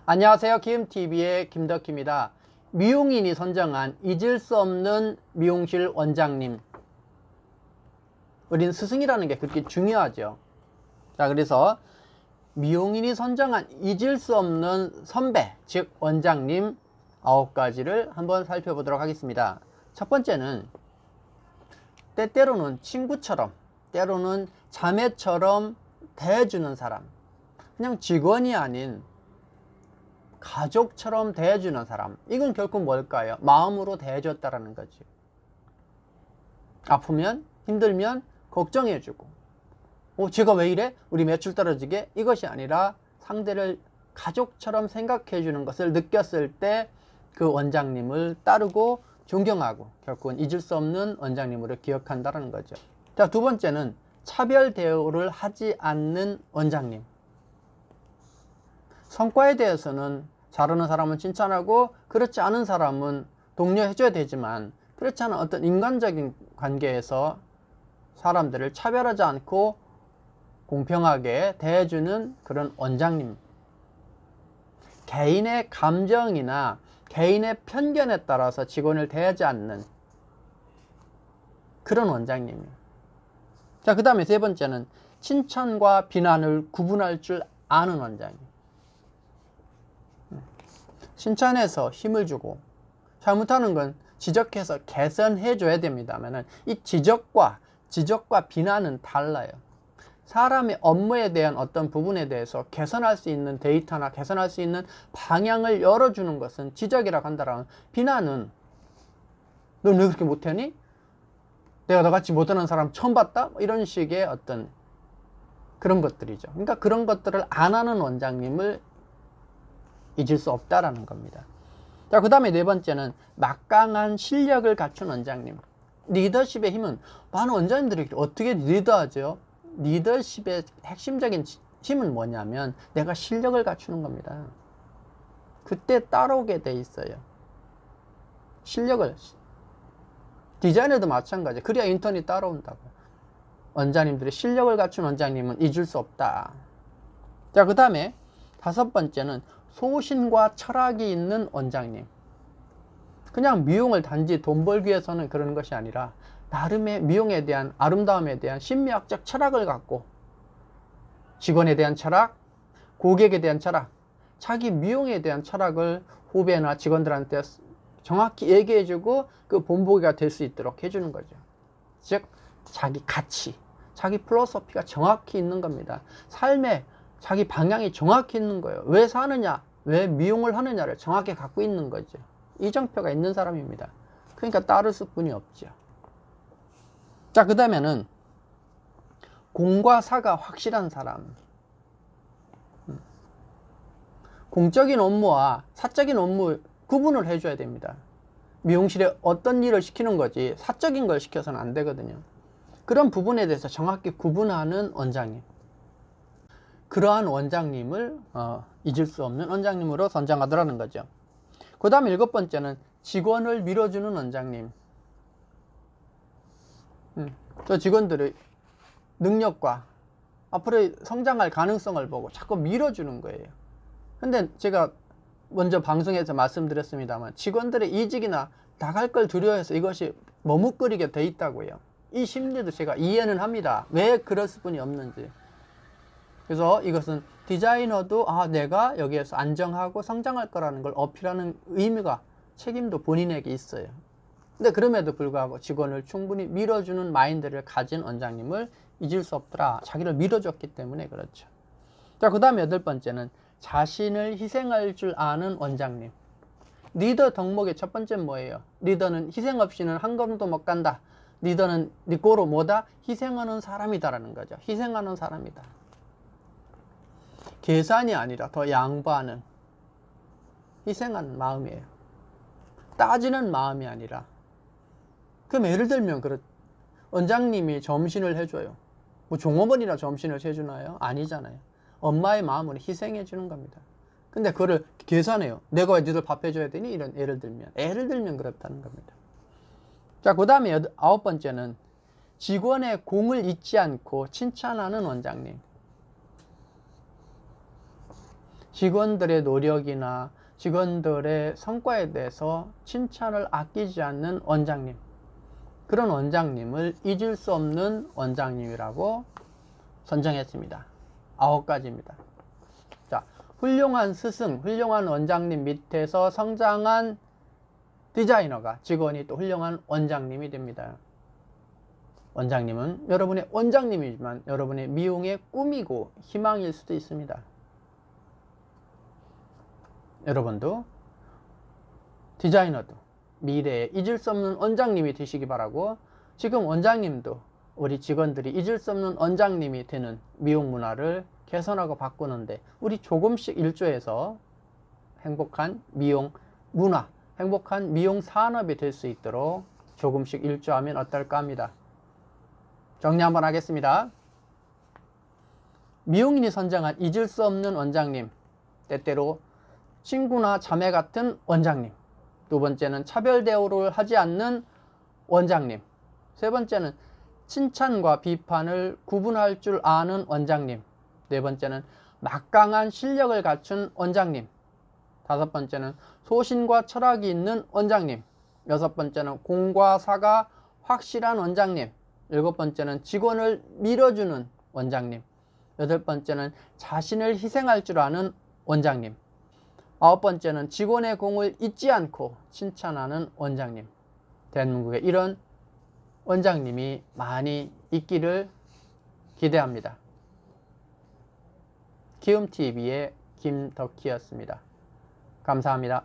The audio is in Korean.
안녕하세요. 김TV의 김덕희입니다. 미용인이 선정한 잊을 수 없는 미용실 원장님. 우린 스승이라는 게 그렇게 중요하죠. 자, 그래서 미용인이 선정한 잊을 수 없는 선배, 즉 원장님 9가지를 한번 살펴보도록 하겠습니다. 첫 번째는 때때로는 친구처럼, 때로는 자매처럼 대해주는 사람. 그냥 직원이 아닌 가족처럼 대해주는 사람. 이건 결국 뭘까요? 마음으로 대해줬다라는 거지. 아프면, 힘들면 걱정해주고, 제가 왜 이래? 우리 매출 떨어지게? 이것이 아니라 상대를 가족처럼 생각해주는 것을 느꼈을 때 그 원장님을 따르고 존경하고 결국은 잊을 수 없는 원장님으로 기억한다는 거죠. 자, 두 번째는 차별 대우를 하지 않는 원장님. 성과에 대해서는 잘하는 사람은 칭찬하고 그렇지 않은 사람은 독려해줘야 되지만, 그렇지 않은 어떤 인간적인 관계에서 사람들을 차별하지 않고 공평하게 대해주는 그런 원장님. 개인의 감정이나 개인의 편견에 따라서 직원을 대하지 않는 그런 원장님이에요. 자, 그 다음에 세 번째는 칭찬과 비난을 구분할 줄 아는 원장님. 칭찬해서 힘을 주고 잘못하는 건 지적해서 개선해 줘야 됩니다만, 이 지적과 비난은 달라요. 사람의 업무에 대한 어떤 부분에 대해서 개선할 수 있는 데이터나 개선할 수 있는 방향을 열어주는 것은 지적이라고 한다면, 비난은 넌 왜 그렇게 못하니? 내가 너같이 못하는 사람 처음 봤다? 이런 식의 어떤 그런 것들이죠. 그러니까 그런 것들을 안 하는 원장님을 잊을 수 없다라는 겁니다. 자, 그 다음에 네 번째는 막강한 실력을 갖춘 원장님. 리더십의 힘은, 많은 원장님들이 어떻게 리더하죠? 리더십의 핵심적인 힘은 뭐냐면 내가 실력을 갖추는 겁니다. 그때 따라오게 돼 있어요. 실력을. 디자이너도 마찬가지. 그래야 인턴이 따라온다고. 원장님들의 실력을 갖춘 원장님은 잊을 수 없다. 자, 그 다음에 다섯 번째는 소신과 철학이 있는 원장님. 그냥 미용을 단지 돈 벌기 위해서는 그러는 것이 아니라 나름의 미용에 대한, 아름다움에 대한 심리학적 철학을 갖고, 직원에 대한 철학, 고객에 대한 철학, 자기 미용에 대한 철학을 후배나 직원들한테 정확히 얘기해주고 그 본보기가 될 수 있도록 해주는 거죠. 즉 자기 가치, 자기 필로소피가 정확히 있는 겁니다. 삶에 자기 방향이 정확히 있는 거예요. 왜 사느냐, 왜 미용을 하느냐를 정확히 갖고 있는 거죠. 이정표가 있는 사람입니다. 그러니까 따를 수뿐이 없죠. 자, 그 다음에는 공과 사가 확실한 사람. 공적인 업무와 사적인 업무 구분을 해줘야 됩니다. 미용실에 어떤 일을 시키는 거지 사적인 걸 시켜서는 안 되거든요. 그런 부분에 대해서 정확히 구분하는 원장님. 그러한 원장님을 잊을 수 없는 원장님으로 선정하더라는 거죠. 그 다음 일곱 번째는 직원을 밀어주는 원장님. 저 직원들의 능력과 앞으로 성장할 가능성을 보고 자꾸 밀어주는 거예요. 근데 제가 먼저 방송에서 말씀드렸습니다만, 직원들의 이직이나 나갈 걸 두려워해서 이것이 머뭇거리게 돼 있다고요. 이 심리도 제가 이해는 합니다. 왜 그럴 수뿐이 없는지. 그래서 이것은 디자이너도 내가 여기에서 안정하고 성장할 거라는 걸 어필하는 의미가, 책임도 본인에게 있어요. 근데 그럼에도 불구하고 직원을 충분히 밀어주는 마인드를 가진 원장님을 잊을 수 없더라. 자기를 밀어줬기 때문에 그렇죠. 자, 그 다음에 여덟 번째는 자신을 희생할 줄 아는 원장님. 리더 덕목의 첫 번째는 뭐예요? 리더는 희생 없이는 한 걸음도 못 간다. 리더는 니꼬로 뭐다? 희생하는 사람이다라는 거죠. 희생하는 사람이다. 계산이 아니라 더 양보하는, 희생하는 마음이에요. 따지는 마음이 아니라. 그럼 예를 들면 원장님이 점심을 해줘요. 뭐 종업원이나 점심을 해주나요? 아니잖아요. 엄마의 마음으로 희생해 주는 겁니다. 근데 그거를 계산해요. 내가 왜 니들 밥 해줘야 되니? 이런 예를 들면 그렇다는 겁니다. 자, 그 다음에 아홉 번째는 직원의 공을 잊지 않고 칭찬하는 원장님. 직원들의 노력이나 직원들의 성과에 대해서 칭찬을 아끼지 않는 원장님, 그런 원장님을 잊을 수 없는 원장님이라고 선정했습니다. 9가지입니다. 자, 훌륭한 스승, 훌륭한 원장님 밑에서 성장한 디자이너가, 직원이 또 훌륭한 원장님이 됩니다. 원장님은 여러분의 원장님이지만 여러분의 미용의 꿈이고 희망일 수도 있습니다. 여러분도 디자이너도 미래에 잊을 수 없는 원장님이 되시기 바라고, 지금 원장님도 우리 직원들이 잊을 수 없는 원장님이 되는 미용 문화를 개선하고 바꾸는데 우리 조금씩 일조해서 행복한 미용 문화, 행복한 미용 산업이 될 수 있도록 조금씩 일조하면 어떨까 합니다. 정리 한번 하겠습니다. 미용인이 선정한 잊을 수 없는 원장님, 때때로 친구나 자매 같은 원장님. 두 번째는 차별 대우를 하지 않는 원장님. 세 번째는 칭찬과 비판을 구분할 줄 아는 원장님. 네 번째는 막강한 실력을 갖춘 원장님. 다섯 번째는 소신과 철학이 있는 원장님. 여섯 번째는 공과 사가 확실한 원장님. 일곱 번째는 직원을 밀어주는 원장님. 여덟 번째는 자신을 희생할 줄 아는 원장님. 아홉 번째는 직원의 공을 잊지 않고 칭찬하는 원장님. 대한민국에 이런 원장님이 많이 있기를 기대합니다. 키움TV의 김덕희였습니다. 감사합니다.